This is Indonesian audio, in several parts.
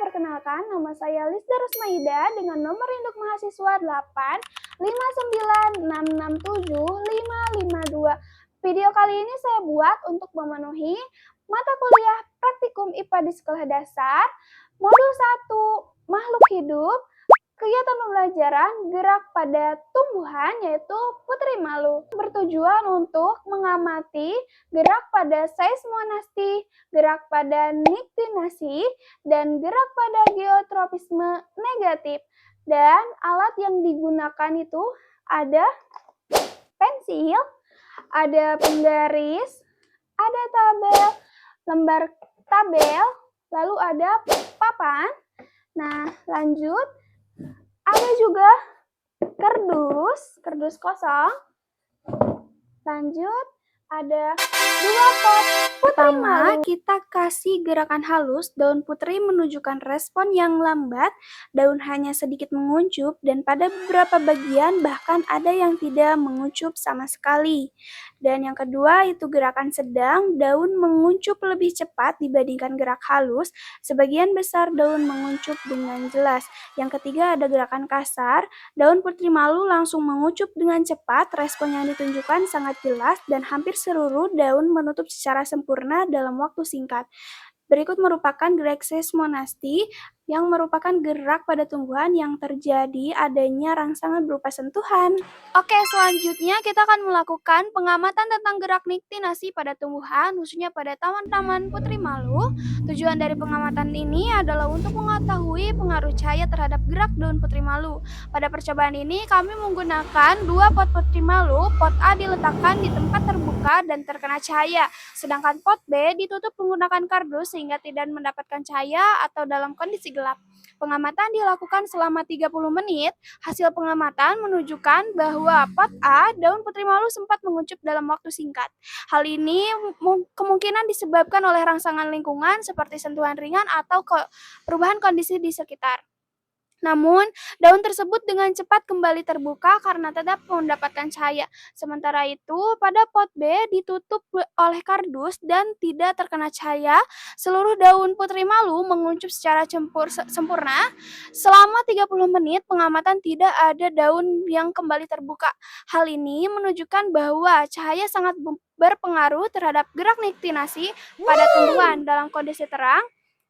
Perkenalkan, nama saya Lisda Rusmaida dengan nomor induk mahasiswa 85966675552. Video kali ini saya buat untuk memenuhi mata kuliah praktikum IPA di sekolah dasar, modul 1, makhluk hidup, kegiatan pembelajaran gerak pada tumbuhan yaitu Putri Malu. Bertujuan untuk mengamati gerak pada seismonasti, gerak pada niktinasi, dan gerak pada geotropisme negatif. Dan alat yang digunakan itu ada pensil, ada penggaris, ada tabel, lembar tabel, lalu ada papan. Nah, lanjut. Ada juga kardus kosong. Lanjut, ada 2 pot Putri Malu. Kita kasih gerakan halus, daun putri menunjukkan respon yang lambat, daun hanya sedikit menguncup, dan pada beberapa bagian bahkan ada yang tidak menguncup sama sekali. Dan yang kedua itu gerakan sedang, daun menguncup lebih cepat dibandingkan gerak halus, sebagian besar daun menguncup dengan jelas. Yang ketiga ada gerakan kasar, daun Putri Malu langsung menguncup dengan cepat, respon yang ditunjukkan sangat jelas, dan hampir seluruh daun menutup secara sempurna dalam waktu singkat. Berikut merupakan gerak seismonasti yang merupakan gerak pada tumbuhan yang terjadi adanya rangsangan berupa sentuhan. Oke, selanjutnya kita akan melakukan pengamatan tentang gerak niktinasi pada tumbuhan, khususnya pada taman-taman Putri Malu. Tujuan dari pengamatan ini adalah untuk mengetahui pengaruh cahaya terhadap gerak daun Putri Malu. Pada percobaan ini kami menggunakan 2 pot Putri Malu. Pot A diletakkan di tempat terbuka dan terkena cahaya, sedangkan pot B ditutup menggunakan kardus sehingga tidak mendapatkan cahaya atau dalam kondisi gelap. Pengamatan dilakukan selama 30 menit. Hasil pengamatan menunjukkan bahwa pot A, daun Putri Malu sempat menguncup dalam waktu singkat. Hal ini kemungkinan disebabkan oleh rangsangan lingkungan seperti sentuhan ringan atau perubahan kondisi di sekitar. Namun, daun tersebut dengan cepat kembali terbuka karena tetap mendapatkan cahaya. Sementara itu, pada pot B ditutup oleh kardus dan tidak terkena cahaya, seluruh daun Putri Malu menguncup secara sempurna. Selama 30 menit pengamatan tidak ada daun yang kembali terbuka. Hal ini menunjukkan bahwa cahaya sangat berpengaruh terhadap gerak niktinasi pada tumbuhan. Dalam kondisi terang,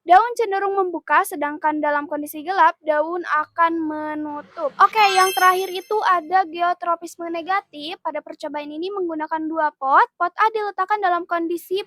daun cenderung membuka, sedangkan dalam kondisi gelap, daun akan menutup. Oke, yang terakhir itu ada geotropisme negatif. Pada percobaan ini menggunakan 2 pot. Pot A diletakkan dalam posisi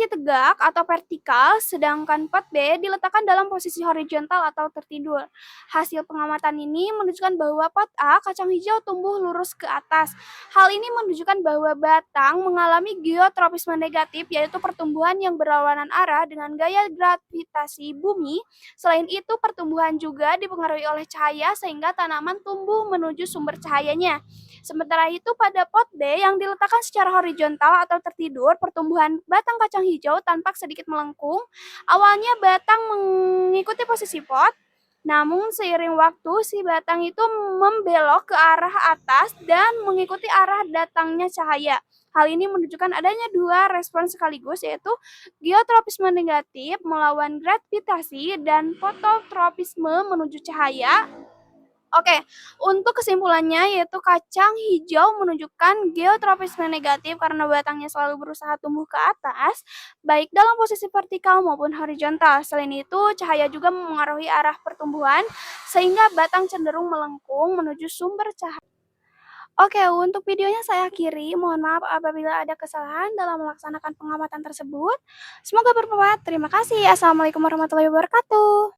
tegak atau vertikal, sedangkan pot B diletakkan dalam posisi horizontal atau tertidur. Hasil pengamatan ini menunjukkan bahwa pot A, kacang hijau, tumbuh lurus ke atas. Hal ini menunjukkan bahwa batang mengalami geotropisme negatif, yaitu pertumbuhan yang berlawanan arah dengan gaya gravitasi bumi. Selain itu, pertumbuhan juga dipengaruhi oleh cahaya sehingga tanaman tumbuh menuju sumber cahayanya. Sementara itu, pada pot B yang diletakkan secara horizontal atau tertidur, pertumbuhan batang kacang hijau tampak sedikit melengkung. Awalnya batang mengikuti posisi pot, namun seiring waktu si batang itu membelok ke arah atas dan mengikuti arah datangnya cahaya. Hal ini menunjukkan adanya 2 respon sekaligus, yaitu geotropisme negatif melawan gravitasi dan fototropisme menuju cahaya. Oke, untuk kesimpulannya yaitu kacang hijau menunjukkan geotropisme negatif karena batangnya selalu berusaha tumbuh ke atas, baik dalam posisi vertikal maupun horizontal. Selain itu, cahaya juga memengaruhi arah pertumbuhan, sehingga batang cenderung melengkung menuju sumber cahaya. Oke, untuk videonya saya akhiri. Mohon maaf apabila ada kesalahan dalam melaksanakan pengamatan tersebut. Semoga bermanfaat. Terima kasih. Assalamualaikum warahmatullahi wabarakatuh.